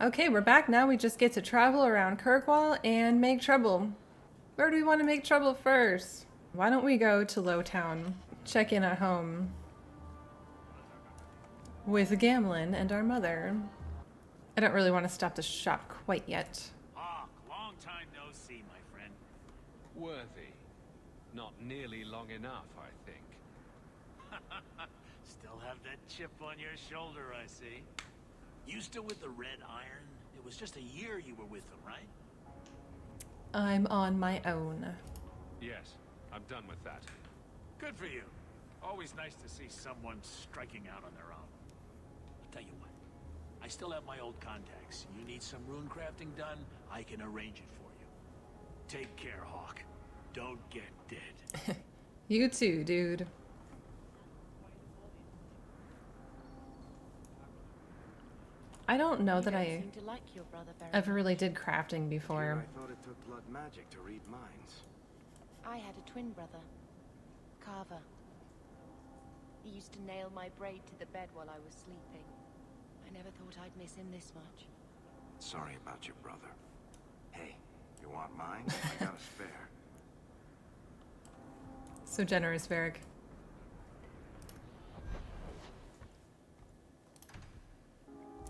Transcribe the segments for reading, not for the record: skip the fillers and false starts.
Okay, we're back now. We just get to travel around Kirkwall and make trouble. Where do we want to make trouble first? Why don't we go to Lowtown? Check in at home with Gamlen and our mother. I don't really want to stop the shop quite yet. Hawke, long time no see, my friend. Worthy. Not nearly long enough, I think. Still have that chip on your shoulder, I see. You still with the Red Iron? It was just a year you were with them, right? I'm on my own. Yes, I'm done with that. Good for you. Always nice to see someone striking out on their own. I'll tell you what. I still have my old contacts. You need some rune crafting done, I can arrange it for you. Take care, Hawke. Don't get dead. You too, dude. I don't know that I ever really did crafting before. I thought it took blood magic to read minds. I had a twin brother, Carver. He used to nail my braid to the bed while I was sleeping. I never thought I'd miss him this much. Sorry about your brother. Hey, you want mine? I got a spare. So generous, Varric.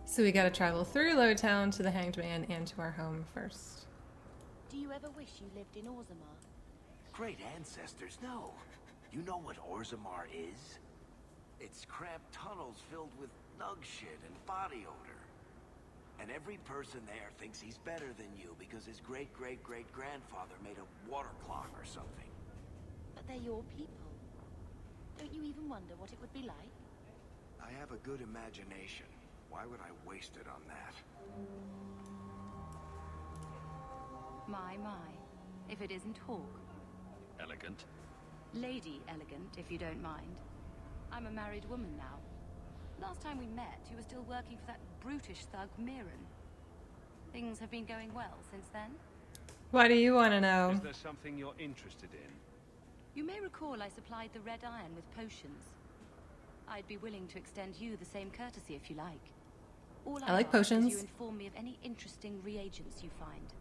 So we gotta travel through Lowtown to the Hanged Man and to our home first. Do you ever wish you lived in Orzammar? Great ancestors, no. You know what Orzammar is? It's cramped tunnels filled with nug shit and body odor. And every person there thinks he's better than you because his great-great-great-grandfather made a water clock or something. But they're your people. Don't you even wonder what it would be like? I have a good imagination. Why would I waste it on that? My. If it isn't Hawke. Elegant. Lady elegant, if you don't mind. I'm a married woman now. Last time we met, you were still working for that brutish thug, Mirren. Things have been going well since then? Why do you want to know? Is there something you're interested in? You may recall I supplied the Red Iron with potions. I'd be willing to extend you the same courtesy if you like. All I like ask is potions. you inform me of any interesting reagents you find.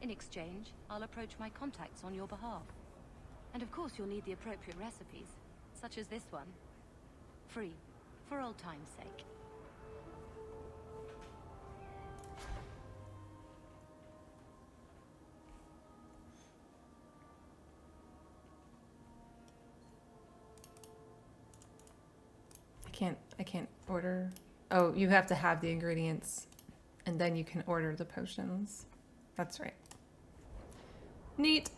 In exchange, I'll approach my contacts on your behalf. And of course you'll need the appropriate recipes, such as this one. Free, for old time's sake. I can't order. Oh, you have to have the ingredients and then you can order the potions. That's right. Neat.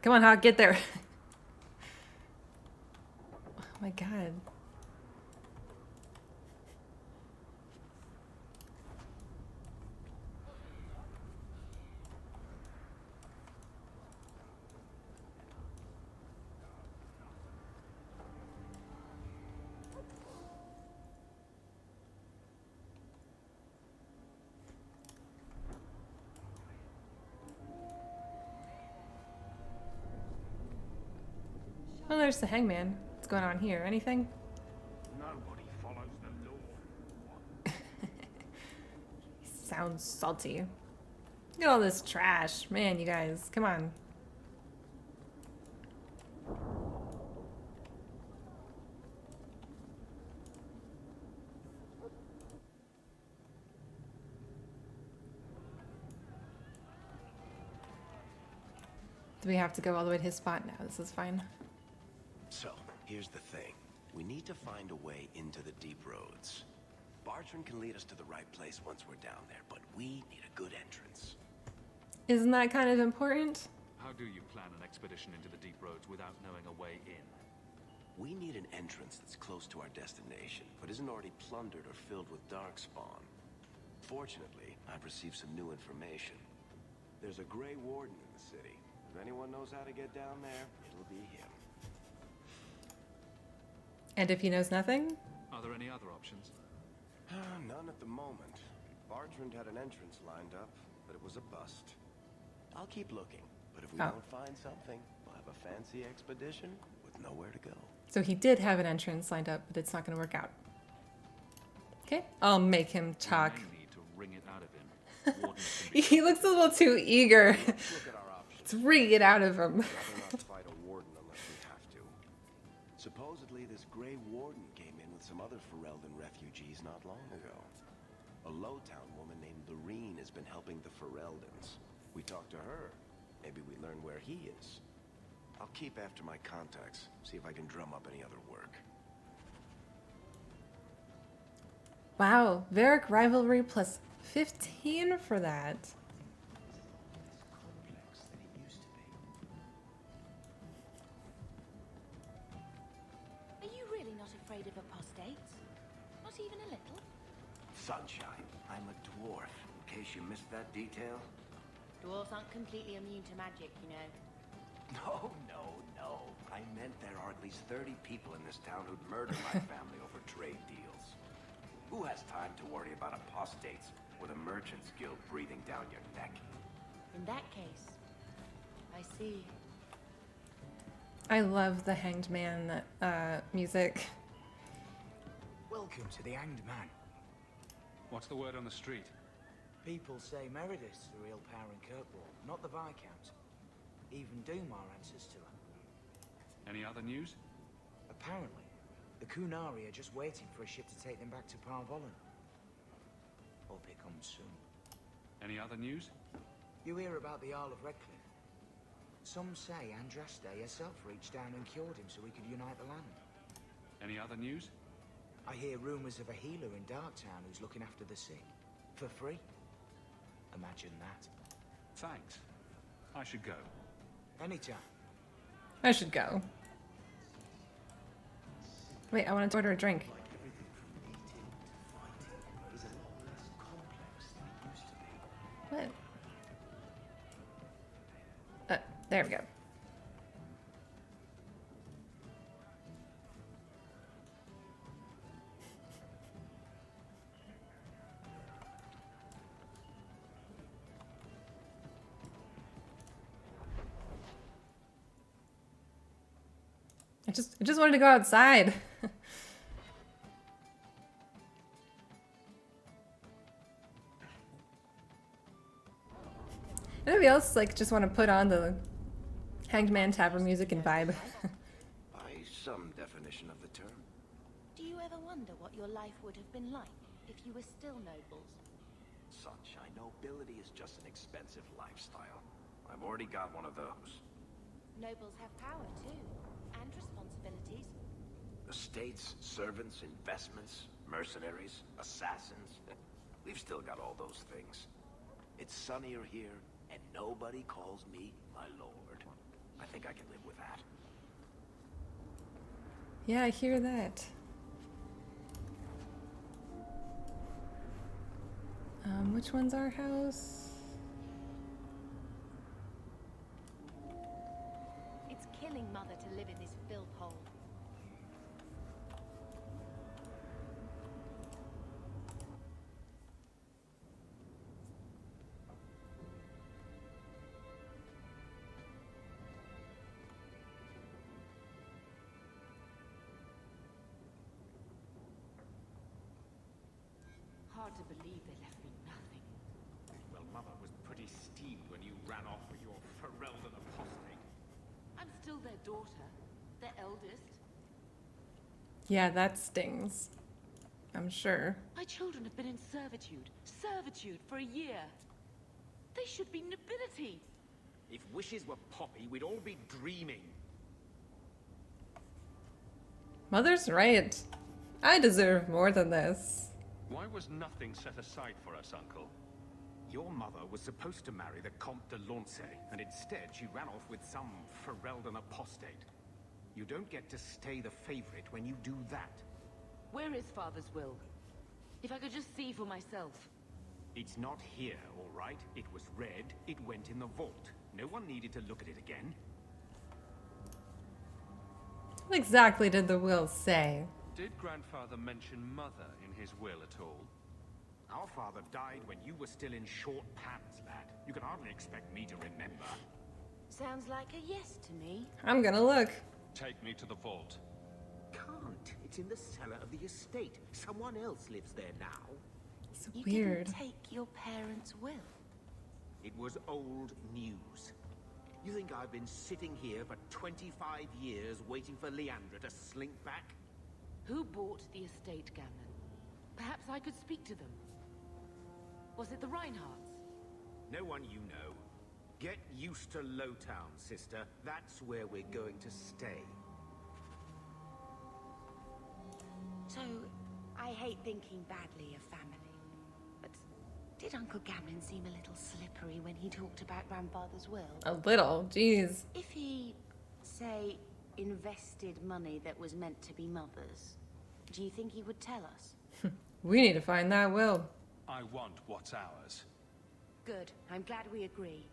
Come on, Hawke, get there. Oh my god. Well, there's the hangman. What's going on here? Anything? Nobody follows the law. He sounds salty. Look at all this trash. Man, you guys, come on. Do we have to go all the way to his spot now? This is fine. So, here's the thing. We need to find a way into the deep roads. Bartrand can lead us to the right place once we're down there, but we need a good entrance. Isn't that kind of important? How do you plan an expedition into the deep roads without knowing a way in? We need an entrance that's close to our destination, but isn't already plundered or filled with darkspawn. Fortunately, I've received some new information. There's a Grey Warden in the city. If anyone knows how to get down there, it'll be him. And if he knows nothing? Are there any other options? None at the moment. Bartrand had an entrance lined up, but it was a bust. I'll keep looking, but But if we Oh. don't find something, we'll have a fancy expedition with nowhere to go. So he did have an entrance lined up, but it's not going to work out. Okay, I'll make him talk. We may need to wring it out of him. Wardens can be He looks a little too eager. Let's look at our options. Let's wring it out of him. Rather not fight a warden unless we have to. Supposedly, this Grey Warden came in with some other Ferelden refugees not long ago. A Lowtown woman named Lorene has been helping the Fereldans. We talked to her. Maybe we learn where he is. I'll keep after my contacts, see if I can drum up any other work. Wow, Varric rivalry plus 15 for that. Complex than it used to be. Are you really not afraid of apostates? Not even a little? Sunshine, I'm a dwarf. In case you missed that detail. Dwarves aren't completely immune to magic, you know. No. I meant there are at least 30 people in this town who'd murder my family over trade deals. Who has time to worry about apostates with a merchant's guild breathing down your neck? In that case, I see. I love the Hanged Man music. Welcome to the Hanged Man. What's the word on the street? People say Meredith's the real power in Kirkwall, not the Viscount. Even Dumar answers to her. Any other news? Apparently, the Kunari are just waiting for a ship to take them back to Parvolan. Hope it comes soon. Any other news? You hear about the Isle of Redcliffe? Some say Andraste herself reached down and cured him so he could unite the land. Any other news? I hear rumors of a healer in Darktown who's looking after the sick. For free. Imagine that. Thanks. I should go. Anytime. I should go. Wait, I wanted to order a drink. Like everything from eating to fighting is a lot less complex than it used to be. What? There we go. I just wanted to go outside. Anybody else like just want to put on the Hanged Man Tavern music and vibe? By some definition of the term. Do you ever wonder what your life would have been like if you were still nobles? Sunshine, nobility is just an expensive lifestyle. I've already got one of those. Nobles have power too, and responsibilities. Estates, servants, investments, mercenaries, assassins. We've still got all those things. It's sunnier here, and nobody calls me my lord. I think I can live with that. Yeah, I hear that. Which one's our house? It's killing Mother to live in this filth hole. Hard to believe they left me nothing. Well, Mother was pretty steamed when you ran off with your Ferelden apostate. I'm still their daughter, their eldest. Yeah, that stings. I'm sure. My children have been in servitude for a year. They should be nobility. If wishes were poppy, we'd all be dreaming. Mother's right. I deserve more than this. Why was nothing set aside for us, Uncle? Your mother was supposed to marry the Comte de Launcey, and instead she ran off with some Ferelden apostate. You don't get to stay the favorite when you do that. Where is Father's will? If I could just see for myself. It's not here, all right? It was read, it went in the vault. No one needed to look at it again. What exactly did the will say? Did Grandfather mention Mother in his will at all? Our father died when you were still in short pants, lad. You can hardly expect me to remember. Sounds like a yes to me. I'm gonna look. Take me to the vault. Can't. It's in the cellar of the estate. Someone else lives there now. It's You weird. didn't take your parents' will. It was old news. You think I've been sitting here for 25 years waiting for Leandra to slink back? Who bought the estate, Gamlen? Perhaps I could speak to them. Was it the Reinhardts? No one you know. Get used to Lowtown, sister. That's where we're going to stay. So, I hate thinking badly of family. But did Uncle Gamlen seem a little slippery when he talked about Grandfather's will? A little, jeez. If he, say, invested money that was meant to be Mother's, do you think he would tell us? We need to find that will. I want what's ours. Good. I'm glad we agree.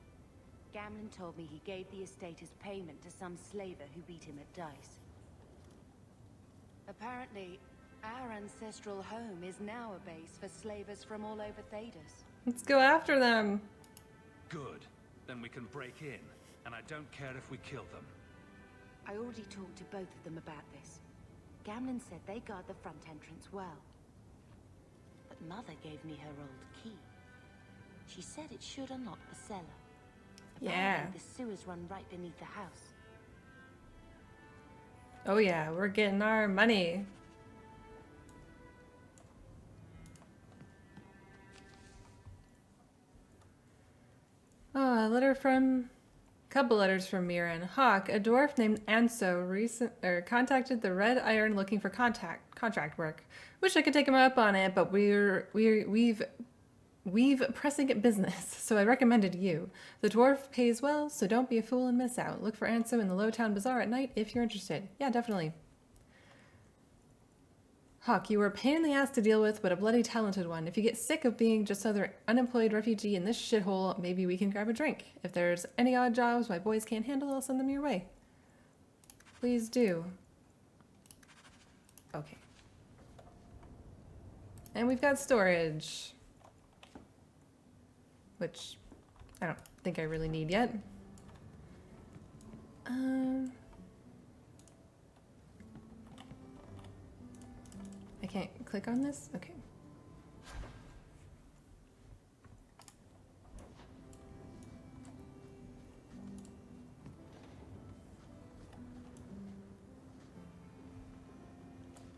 Gamlen told me he gave the estate as payment to some slaver who beat him at dice. Apparently, our ancestral home is now a base for slavers from all over Thedas. Let's go after them. Good. Then we can break in, and I don't care if we kill them. I already talked to both of them about this. Gamlen said they guard the front entrance well. But Mother gave me her old key. She said it should unlock the cellar. Yeah. Apparently, the sewers run right beneath the house. Oh yeah, we're getting our money. Oh, a letter from... Couple letters from Mirren. Hawke, a dwarf named Anso, contacted the Red Iron looking for contract work. Wish I could take him up on it, but we've pressing business, so I recommended you. The dwarf pays well, so don't be a fool and miss out. Look for Anso in the Lowtown Bazaar at night if you're interested. Yeah, definitely. Hawke, you were a pain in the ass to deal with, but a bloody talented one. If you get sick of being just another unemployed refugee in this shithole, maybe we can grab a drink. If there's any odd jobs my boys can't handle, I'll send them your way. Please do. Okay. And we've got storage. Which I don't think I really need yet. I can't click on this? Okay.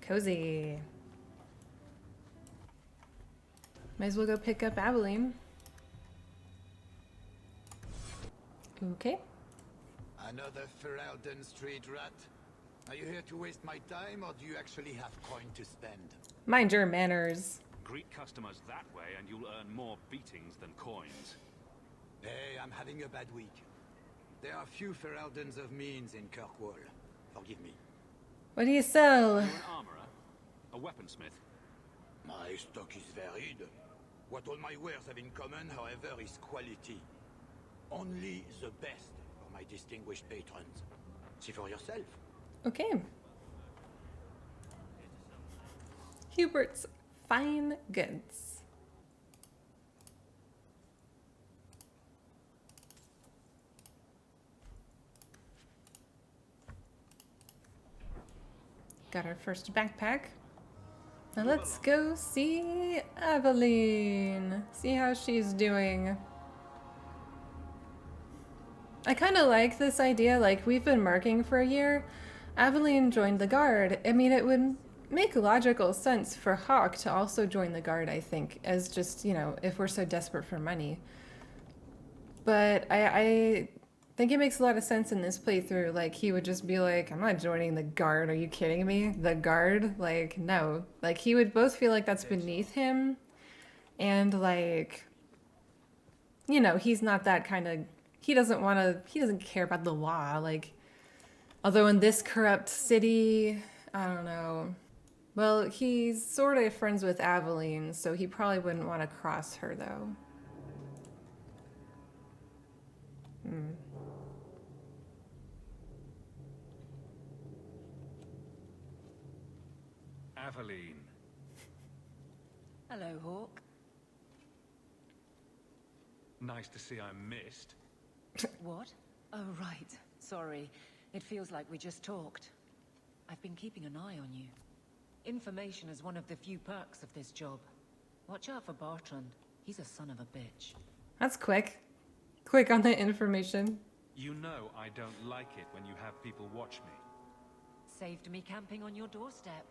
Cozy. Might as well go pick up Aveline. Okay. Another Ferelden Street rat? Are you here to waste my time, or do you actually have coin to spend? Mind your manners. Greet customers that way and you'll earn more beatings than coins. Hey, I'm having a bad week. There are few Fereldens of means in Kirkwall. Forgive me. What do you sell? You're an armorer? A weaponsmith? My stock is varied. What all my wares have in common, however, is quality. Only the best for my distinguished patrons. See for yourself. Okay. Hubert's Fine Goods. Got our first backpack. Now let's go see Aveline. See how she's doing. I kind of like this idea, like we've been marking for a year. Aveline joined the guard. I mean, it would make logical sense for Hawke to also join the guard, I think, as just, you know, if we're so desperate for money. But I think it makes a lot of sense in this playthrough. Like, he would just be like, I'm not joining the guard. Are you kidding me? The guard? Like, no. Like, he would both feel like that's beneath him. And, like, you know, he's not that kind of... He doesn't care about the law. Like, although in this corrupt city, I don't know. Well, he's sort of friends with Aveline, so he probably wouldn't want to cross her, though. Aveline. Hello, Hawke. Nice to see I'm missed. What? Oh, right. Sorry. It feels like we just talked. I've been keeping an eye on you. Information is one of the few perks of this job. Watch out for Bertrand. He's a son of a bitch. That's quick. Quick on the information. You know I don't like it when you have people watch me. Saved me camping on your doorstep.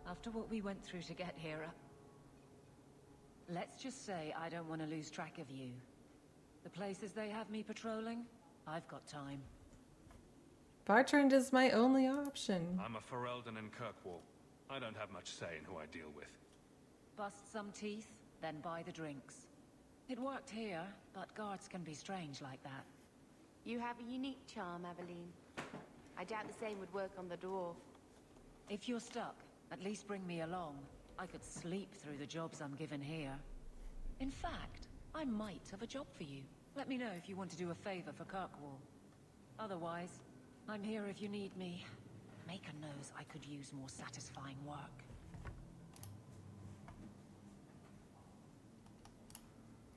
After what we went through to get here, let's just say I don't want to lose track of you. The places they have me patrolling, I've got time. Bertrand is my only option. I'm a Ferelden in Kirkwall. I don't have much say in who I deal with. Bust some teeth, then buy the drinks. It worked here, but guards can be strange like that. You have a unique charm, Aveline. I doubt the same would work on the dwarf. If you're stuck, at least bring me along. I could sleep through the jobs I'm given here. In fact, I might have a job for you. Let me know if you want to do a favor for Kirkwall. Otherwise, I'm here if you need me. Maker knows I could use more satisfying work.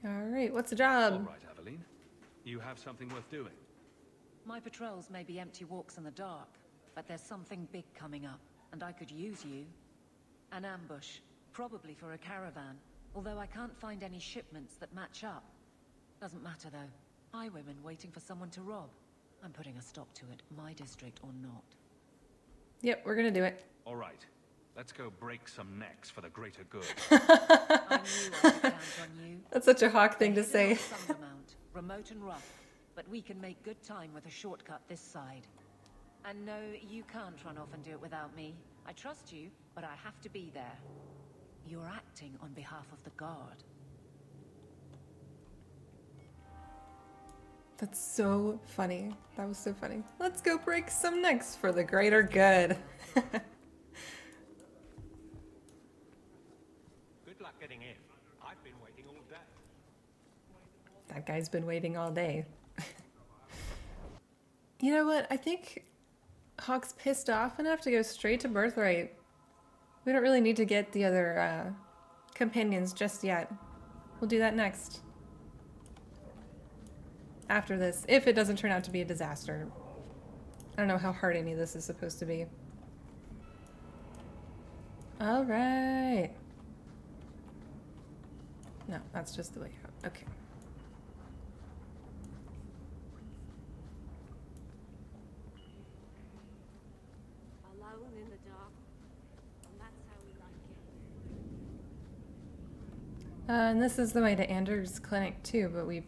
Alright, what's the job? All right, Aveline. You have something worth doing. My patrols may be empty walks in the dark, but there's something big coming up, and I could use you. An ambush, probably for a caravan, although I can't find any shipments that match up. Doesn't matter though. Highwaymen waiting for someone to rob. I'm putting a stop to it, my district or not. Yep, we're gonna do it. All right. Let's go break some necks for the greater good. I knew I could count on you. That's such a Hawke thing to say. Sundermount, remote and rough, but we can make good time with a shortcut this side. And no, you can't run off and do it without me. I trust you, but I have to be there. You're acting on behalf of the guard. That's so funny. That was so funny. Let's go break some necks for the greater good. Good luck getting in. I've been waiting all day. That guy's been waiting all day. You know what? I think Hawke's pissed off enough to go straight to Birthright. We don't really need to get the other companions just yet. We'll do that next. After this, if it doesn't turn out to be a disaster. I don't know how hard any of this is supposed to be. All right. No, that's just the way out. Okay. Alone in the dark, and that's how we like it. And this is the way to Anders' clinic too, but we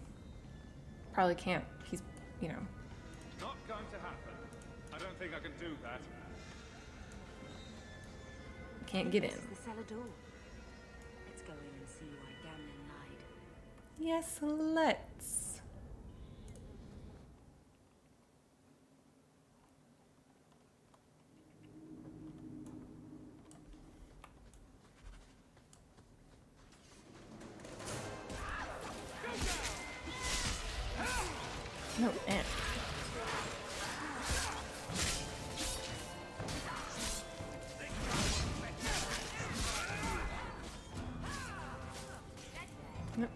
probably can't. He's, you know. Not going to happen. I don't think I can do that. Can't get in. This is the cellar door. Let's go in and see why Gamlen lied. Yes, let's. No, eh. Nope.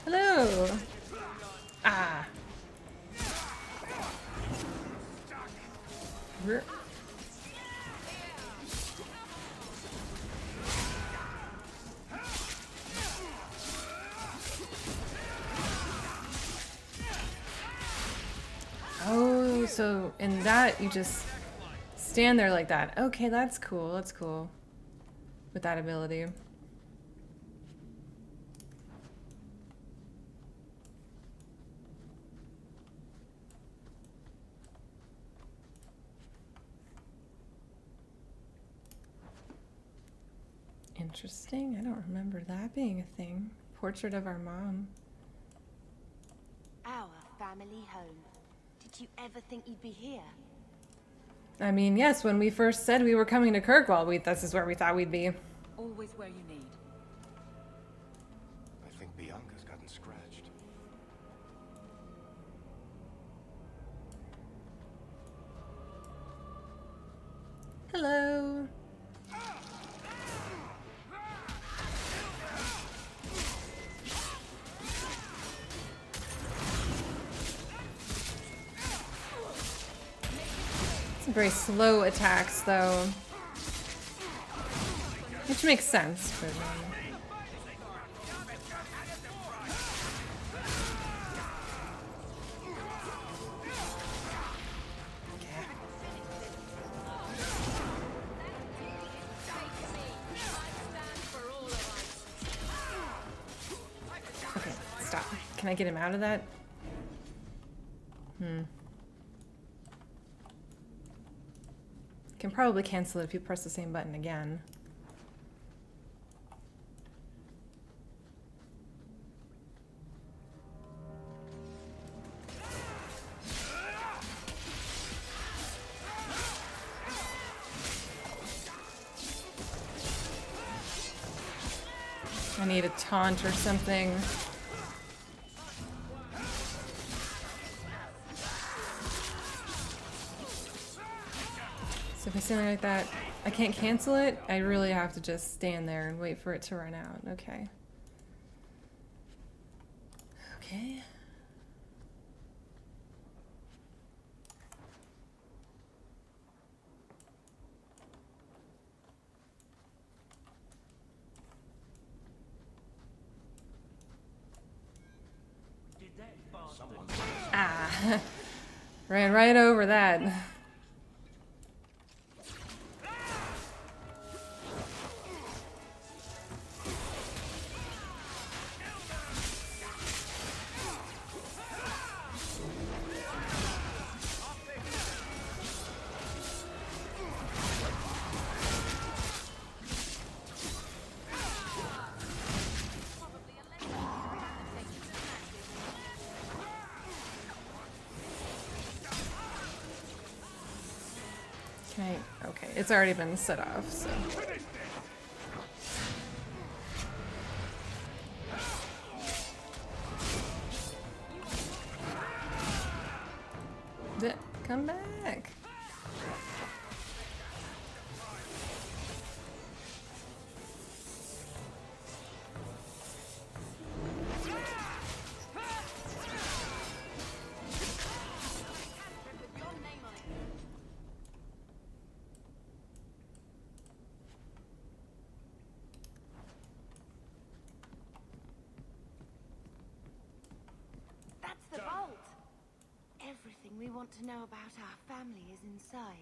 Hello. Ah. Brr. Oh, so in that you just stand there like that. Okay, that's cool. That's cool. With that ability. Interesting. I don't remember that being a thing. portrait of our mom. Our family home. Did you ever think you'd be here? I mean, yes, when we first said we were coming to Kirkwall, this is where we thought we'd be. Always where you need. I think Bianca's gotten scratched. Hello. Some very slow attacks, though. Which makes sense for them. Okay, stop. Can I get him out of that? Can probably cancel it if you press the same button again. I need a taunt or something. So if I stand there like that, I can't cancel it. I really have to just stand there and wait for it to run out. Okay. Okay. Ah, ran right over that. Okay, it's already been set off, so. Come back. That's the vault! Everything we want to know about our family is inside.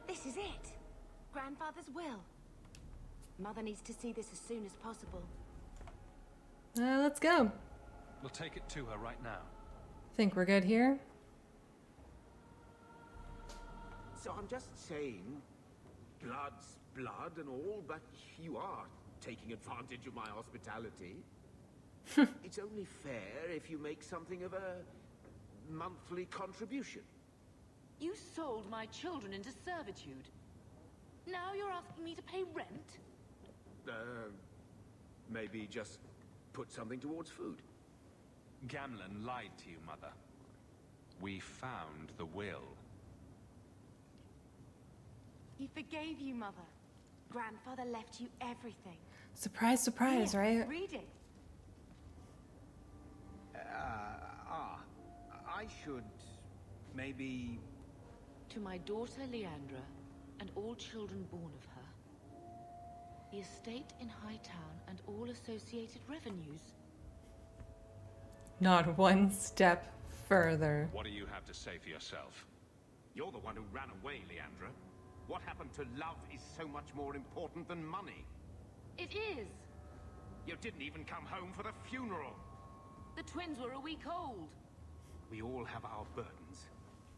This is it! Grandfather's will. Mother needs to see this as soon as possible. Let's go. We'll take it to her right now. Think we're good here? So I'm just saying, blood's blood and all, but you are taking advantage of my hospitality. It's only fair if you make something of a monthly contribution. You sold my children into servitude. Now you're asking me to pay rent? Maybe just put something towards food. Gamlen lied to you, Mother. We found the will. He forgave you, Mother. Grandfather left you everything. Surprise, surprise, Here, right? read it. I should maybe... To my daughter Leandra, and all children born of her. The estate in Hightown and all associated revenues. Not one step further. What do you have to say for yourself? You're the one who ran away, Leandra. What happened to love is so much more important than money. It is! You didn't even come home for the funeral. The twins were a week old. We all have our burdens.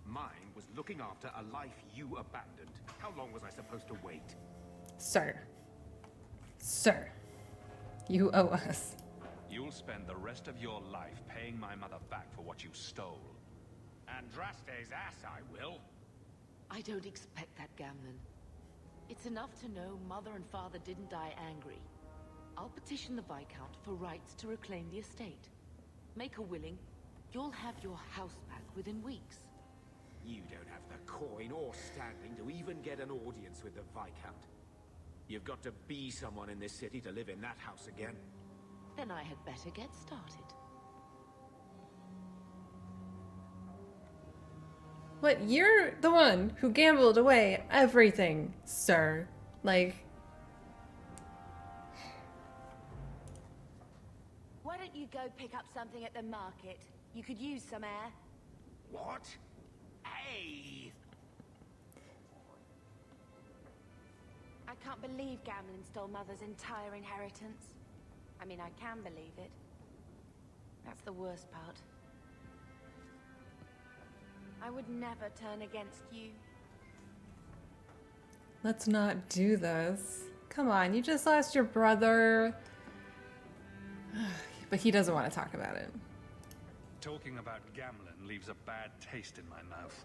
Mine was looking after a life you abandoned. How long was I supposed to wait? Sir. Sir. You owe us. You'll spend the rest of your life paying my mother back for what you stole. Andraste's ass, I will. I don't expect that, Gamlen. It's enough to know Mother and Father didn't die angry. I'll petition the Viscount for rights to reclaim the estate. Make her willing, you'll have your house back within weeks. You don't have the coin or standing to even get an audience with the Viscount. You've got to be someone in this city to live in that house again. Then I had better get started. But you're the one who gambled away everything, sir. Like... Why don't you go pick up something at the market? You could use some air. What? Hey! I can't believe Gamlen stole Mother's entire inheritance. I mean, I can believe it. That's the worst part. I would never turn against you. Let's not do this. Come on, you just lost your brother. But he doesn't want to talk about it. Talking about Gamlen leaves a bad taste in my mouth.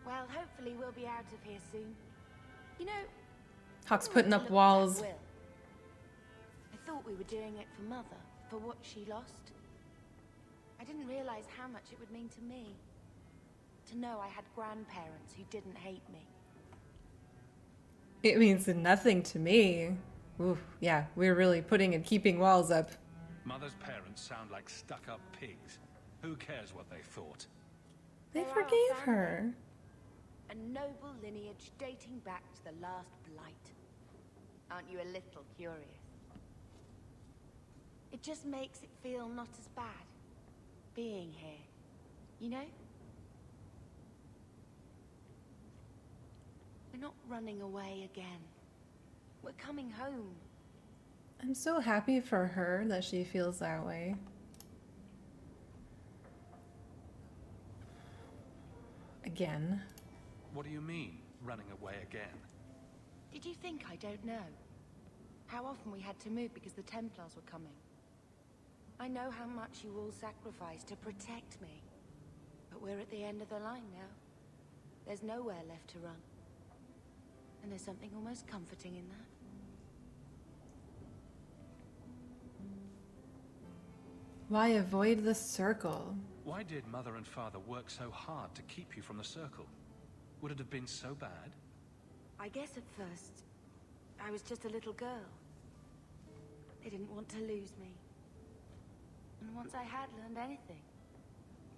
Well, hopefully we'll be out of here soon. You know, Hawke's putting up walls. I thought we were doing it for Mother, for what she lost. I didn't realize how much it would mean to me. To know I had grandparents who didn't hate me. It means nothing to me. Oof, yeah, we're really putting and keeping walls up. Mother's parents sound like stuck-up pigs. Who cares what they thought? They They are forgave a family. her. A noble lineage dating back to the last blight. Aren't you a little curious? It just makes it feel not as bad, being here, you know? We're not running away again. We're coming home. I'm so happy for her that she feels that way. Again. What do you mean, running away again? Did you think I don't know? How often we had to move because the Templars were coming. I know how much you all sacrificed to protect me. But we're at the end of the line now. There's nowhere left to run. And there's something almost comforting in that. Why avoid the circle? Why did Mother and Father work so hard to keep you from the circle? Would it have been so bad? I guess at first, I was just a little girl. They didn't want to lose me. And once I had learned anything,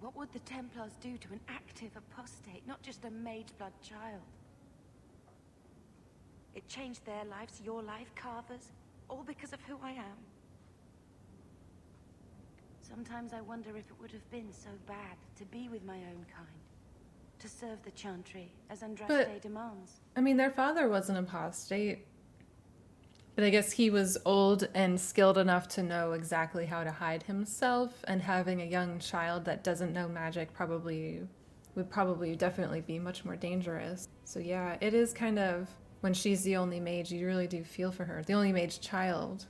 what would the Templars do to an active apostate, not just a mageblood child? It changed their lives, your life, Carver's, all because of who I am. Sometimes I wonder if it would have been so bad to be with my own kind. To serve the Chantry, as Andraste demands. I mean, their father was an apostate. But I guess he was old and skilled enough to know exactly how to hide himself, and having a young child that doesn't know magic would definitely be much more dangerous. So yeah, it is kind of, when she's the only mage, you really do feel for her. The only mage child.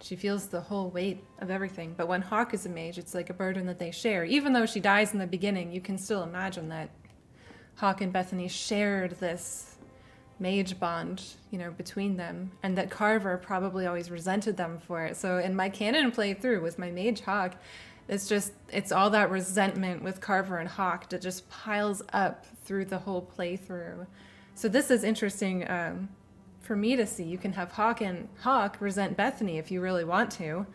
She feels the whole weight of everything. But when Hawke is a mage, it's like a burden that they share. Even though she dies in the beginning, you can still imagine that Hawke and Bethany shared this mage bond, you know, between them, and that Carver probably always resented them for it. So in my canon playthrough with my mage Hawke, it's all that resentment with Carver and Hawke that just piles up through the whole playthrough. So this is interesting for me to see. You can have Hawke resent Bethany if you really want to.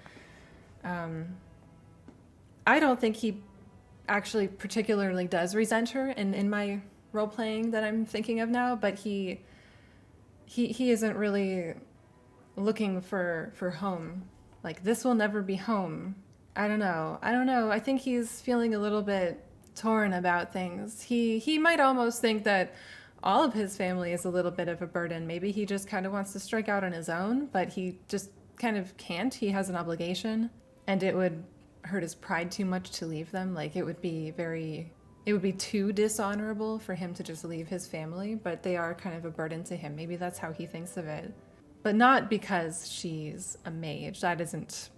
I don't think he actually particularly does resent her in my role-playing that I'm thinking of now, but he isn't really looking for home. Like, this will never be home. I don't know. I think he's feeling a little bit torn about things. He might almost think that all of his family is a little bit of a burden. Maybe he just kind of wants to strike out on his own, but he just kind of can't. He has an obligation, and it would hurt his pride too much to leave them. Like, it would be too dishonorable for him to just leave his family, but they are kind of a burden to him. Maybe that's how he thinks of it. But not because she's a mage. That isn't,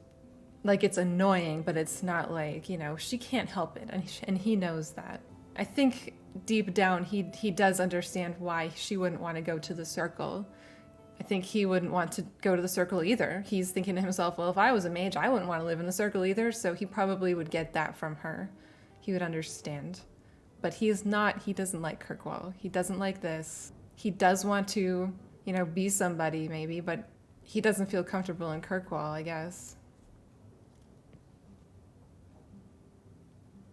like, it's annoying, but it's not like, you know, she can't help it, and he knows that. I think deep down he does understand why she wouldn't want to go to the circle. I think he wouldn't want to go to the circle either. He's thinking to himself, well, if I was a mage, I wouldn't want to live in the circle either, so he probably would get that from her. He would understand. But he doesn't like Kirkwall. He doesn't like this. He does want to, you know, be somebody maybe, but he doesn't feel comfortable in Kirkwall, I guess.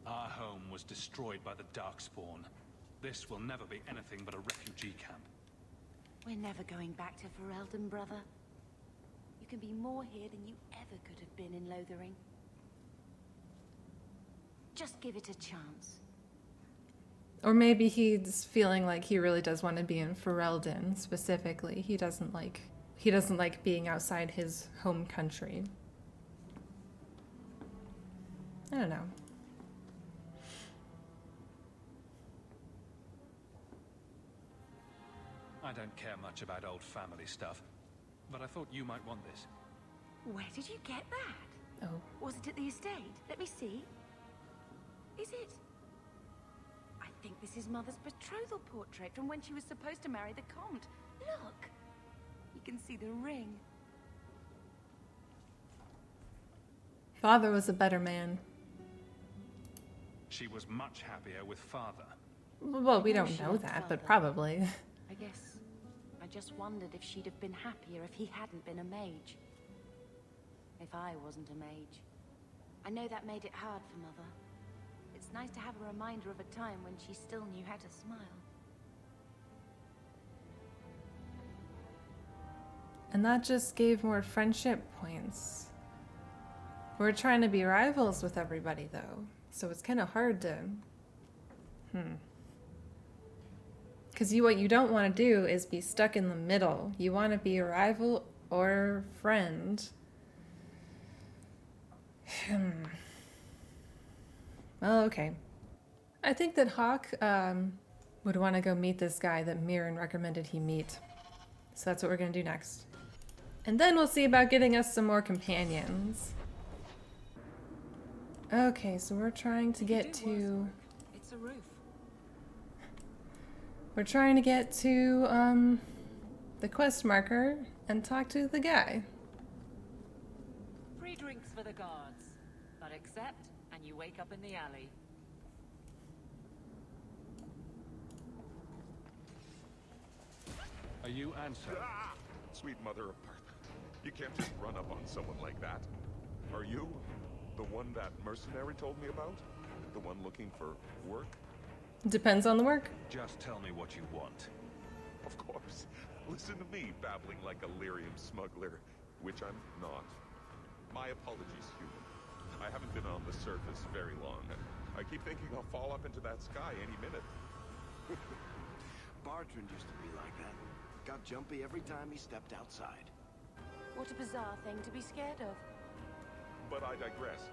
Our home was destroyed by the Darkspawn. This will never be anything but a refugee camp. We're never going back to Ferelden, brother. You can be more here than you ever could have been in Lothering. Just give it a chance. Or maybe he's feeling like he really does want to be in Ferelden specifically. He doesn't like being outside his home country. I don't know. I don't care much about old family stuff, but I thought you might want this. Where did you get that? Oh. Was it at the estate? Let me see. Is it? I think this is Mother's betrothal portrait from when she was supposed to marry the Comte. Look! You can see the ring. Father was a better man. She was much happier with Father. Well, we don't know that, but probably. I guess I just wondered if she'd have been happier if he hadn't been a mage. If I wasn't a mage. I know that made it hard for Mother. It's nice to have a reminder of a time when she still knew how to smile. And that just gave more friendship points. We're trying to be rivals with everybody, though. So it's kind of hard to... Because what you don't want to do is be stuck in the middle. You want to be a rival or friend. Well, okay. I think that Hawke would want to go meet this guy that Mirren recommended he meet. So that's what we're going to do next. And then we'll see about getting us some more companions. Okay, so we're trying to get to... It's a roof. We're trying to get to the quest marker and talk to the guy. Free drinks for the guards, but accept and you wake up in the alley. Are you Anso? Ah! Sweet mother of Birthright. You can't just run up on someone like that. Are you the one that mercenary told me about? The one looking for work? Depends on the work. Just tell me what you want. Of course. Listen to me babbling like a lyrium smuggler, which I'm not. My apologies, human. I haven't been on the surface very long, and I keep thinking I'll fall up into that sky any minute. Bartrand used to be like that. Got jumpy every time he stepped outside. What a bizarre thing to be scared of. But I digress.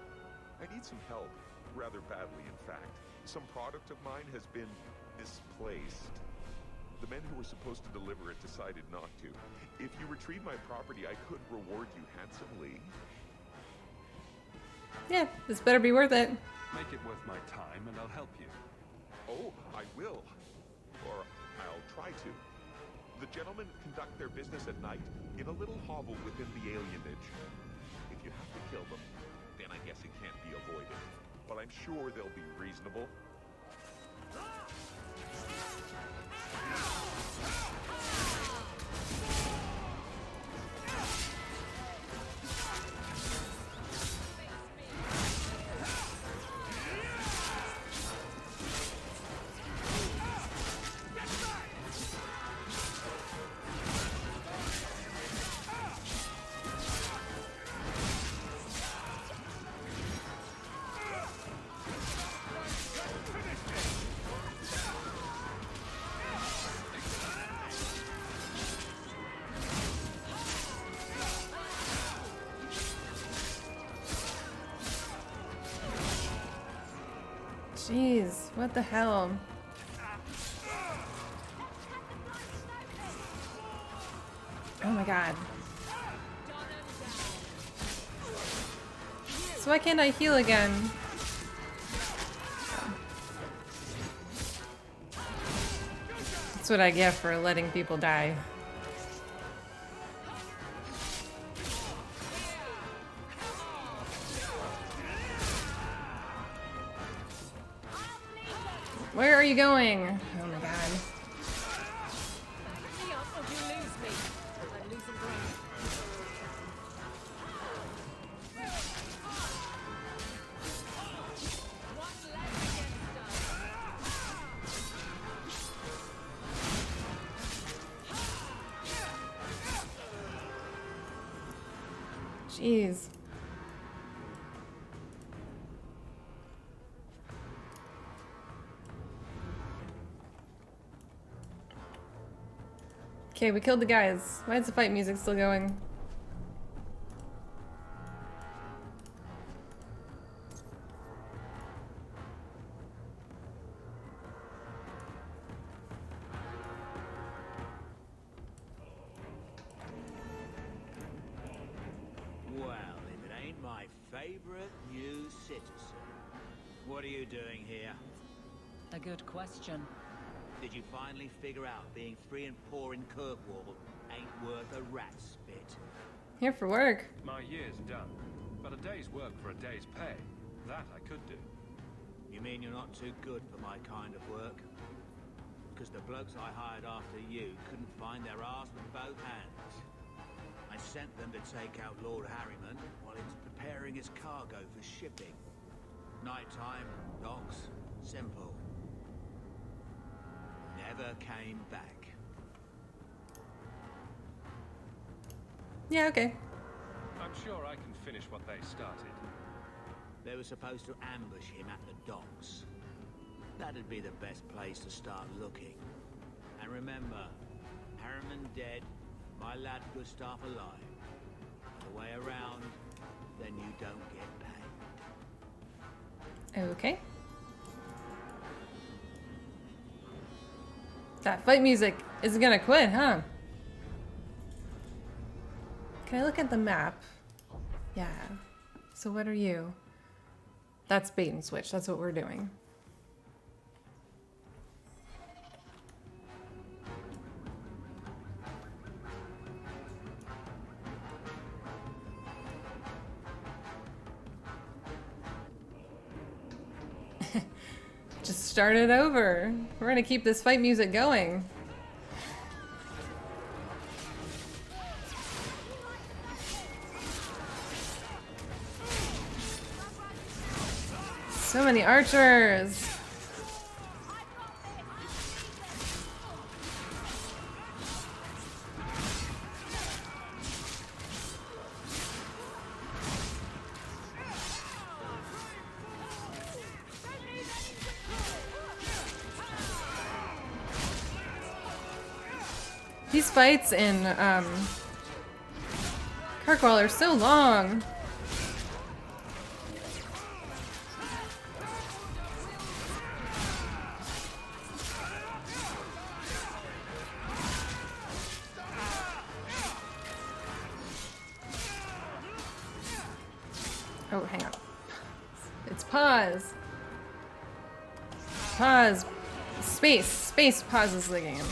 I need some help, rather badly in fact. Some product of mine has been misplaced. The men who were supposed to deliver it decided not to. If you retrieve my property, I could reward you handsomely. Yeah, this better be worth it. Make it worth my time and I'll help you. Oh, I will. Or I'll try to. The gentlemen conduct their business at night in a little hovel within the alienage. If you have to kill them, then I guess it can't be avoided. But I'm sure they'll be reasonable. Jeez, what the hell? Oh my god. So why can't I heal again? That's what I get for letting people die. Where are you going? Oh my god. Jeez. Okay, we killed the guys. Why is the fight music still going? Well, if it ain't my favorite new citizen. What are you doing here? A good question. Did you finally figure out being free and poor in Kirkwall ain't worth a rat's spit? Here for work. My year's done, but a day's work for a day's pay. That I could do. You mean you're not too good for my kind of work? Because the blokes I hired after you couldn't find their arse with both hands. I sent them to take out Lord Harryman while he was preparing his cargo for shipping. Nighttime, docks, simple. Never came back. Yeah, okay. I'm sure I can finish what they started. They were supposed to ambush him at the docks. That'd be the best place to start looking. And remember, Harriman dead, my lad Gustav alive. The way around, then you don't get paid. Okay. That fight music isn't gonna quit, huh? Can I look at the map? Yeah. So what are you? That's bait and switch. That's what we're doing. Just start it over. We're gonna keep this fight music going. So many archers. These fights in Kirkwall are so long. Oh, hang on. It's pause. Pause. Space. Space pauses the game.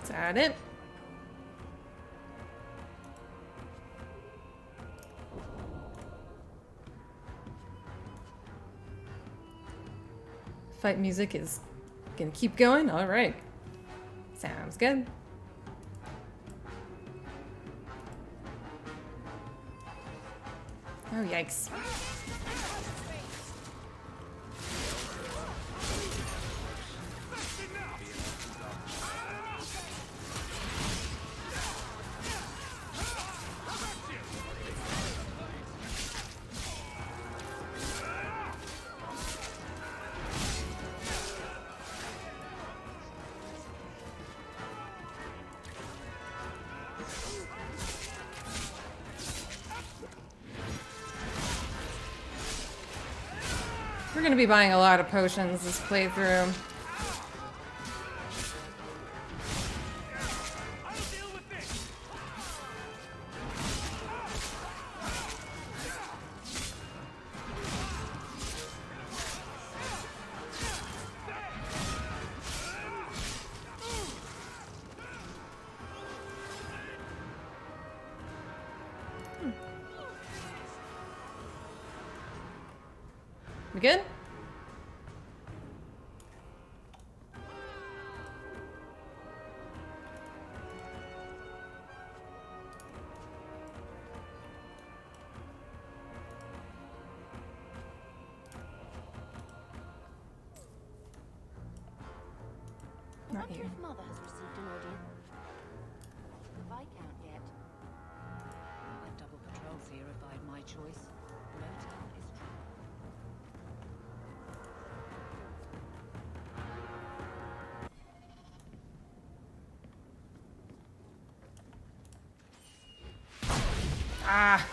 Is that it? Fight music is gonna keep going? Alright. Sounds good. Oh, yikes. We're gonna be buying a lot of potions this playthrough. We good? Not you. If Mother has received an order. The Viscount yet. I'd double patrols here if I had my choice. No town is true. Ah.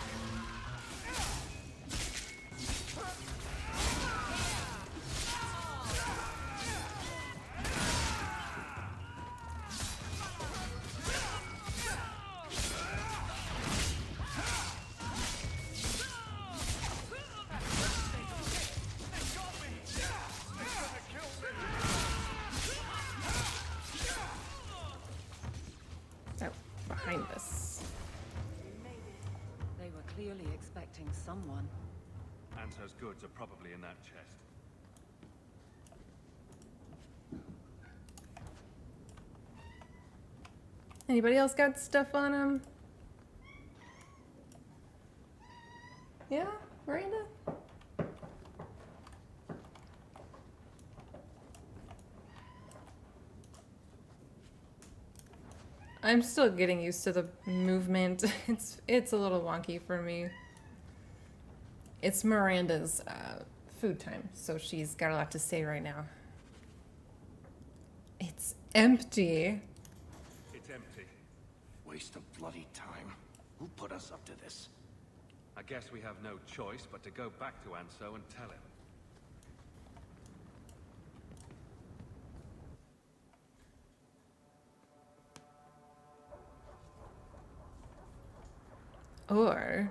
Oh, behind us. They were clearly expecting someone. Anso's goods are probably in that chest. Anybody else got stuff on them? Yeah, Miranda? I'm still getting used to the movement. It's a little wonky for me. It's Miranda's food time, so she's got a lot to say right now. It's empty. It's empty. Waste of bloody time. Who put us up to this? I guess we have no choice but to go back to Anso and tell him. Or...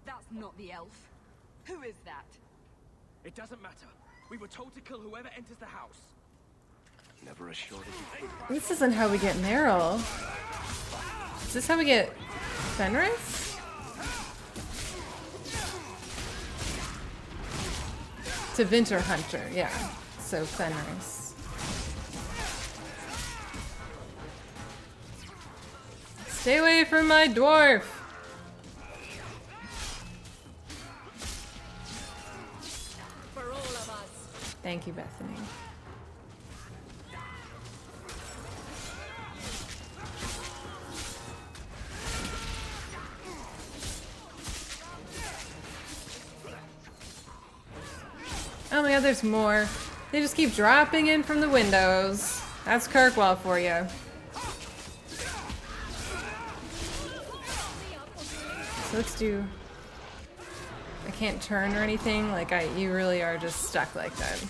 That's not the elf. Who is that? It doesn't matter. We were told to kill whoever enters the house. Never a shortage of... This isn't how we get Meryl. Is this how we get Fenris? To Winter Hunter, yeah. So Fenris. Stay away from my dwarf! For all of us. Thank you, Bethany. Oh my god, there's more. They just keep dropping in from the windows. That's Kirkwall for you. So let's do... I can't turn or anything. Like, you really are just stuck like that.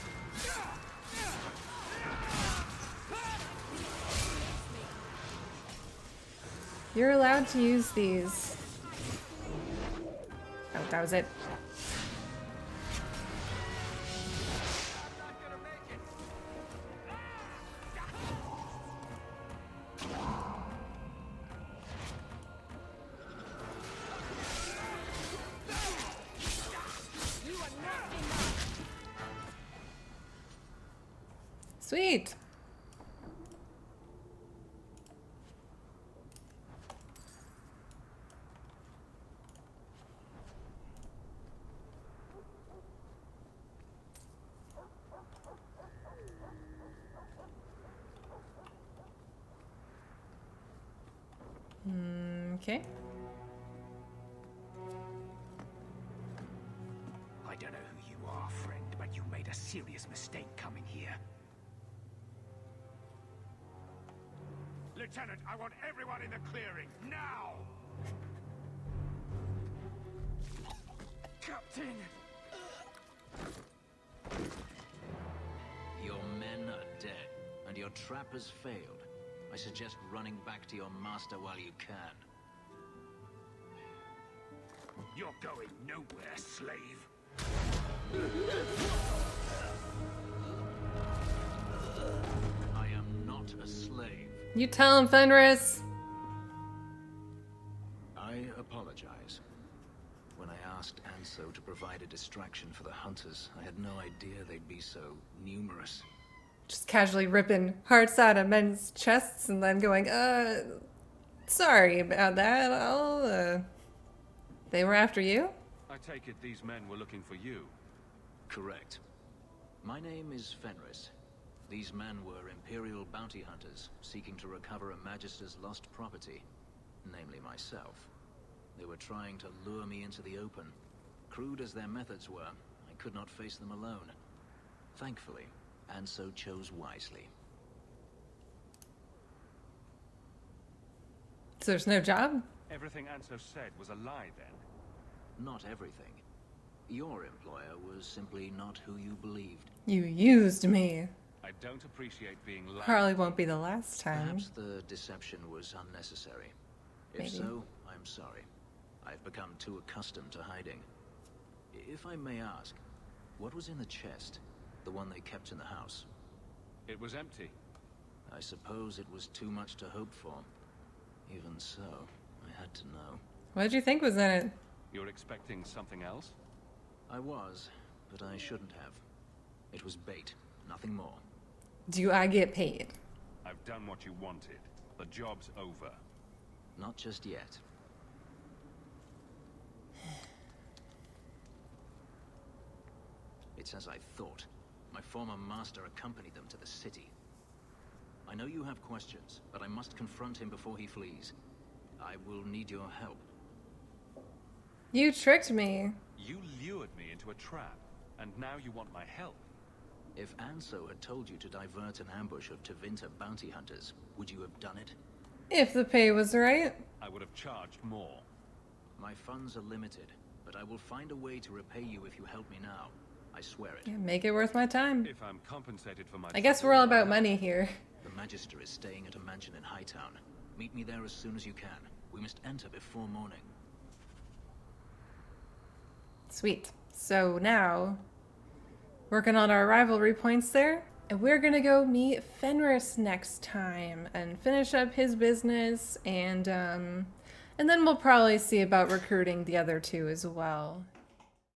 You're allowed to use these. Oh, that was it. Sweet. Okay. I don't know who you are, friend, but you made a serious mistake coming here. Lieutenant, I want everyone in the clearing, now! Captain! Your men are dead, and your trap has failed. I suggest running back to your master while you can. You're going nowhere, slave. I am not a slave. You tell him, Fenris. I apologize. When I asked Anso to provide a distraction for the hunters, I had no idea they'd be so numerous. Just casually ripping hearts out of men's chests and then going, sorry about that. They were after you? I take it these men were looking for you. Correct. My name is Fenris. These men were Imperial bounty hunters, seeking to recover a Magister's lost property, namely myself. They were trying to lure me into the open. Crude as their methods were, I could not face them alone. Thankfully, Anso chose wisely. So there's no job? Everything Anso said was a lie, then? Not everything. Your employer was simply not who you believed. You used me. I don't appreciate being lied. Probably won't be the last time. Perhaps the deception was unnecessary. If so, I'm sorry. I've become too accustomed to hiding. If I may ask, what was in the chest? The one they kept in the house? It was empty. I suppose it was too much to hope for. Even so, I had to know. What did you think was in it? You're expecting something else? I was, but I shouldn't have. It was bait, nothing more. Do I get paid? I've done what you wanted. The job's over. Not just yet. It's as I thought. My former master accompanied them to the city. I know you have questions, but I must confront him before he flees. I will need your help. You tricked me. You lured me into a trap, and now you want my help. If Anso had told you to divert an ambush of Tevinter bounty hunters, would you have done it? If the pay was right. I would have charged more. My funds are limited, but I will find a way to repay you if you help me now. I swear it. Yeah, make it worth my time. If I'm compensated for my I guess we're all about money here. The Magister is staying at a mansion in Hightown. Meet me there as soon as you can. We must enter before morning. Sweet. So now, working on our rivalry points there. And we're gonna go meet Fenris next time and finish up his business, and then we'll probably see about recruiting the other two as well.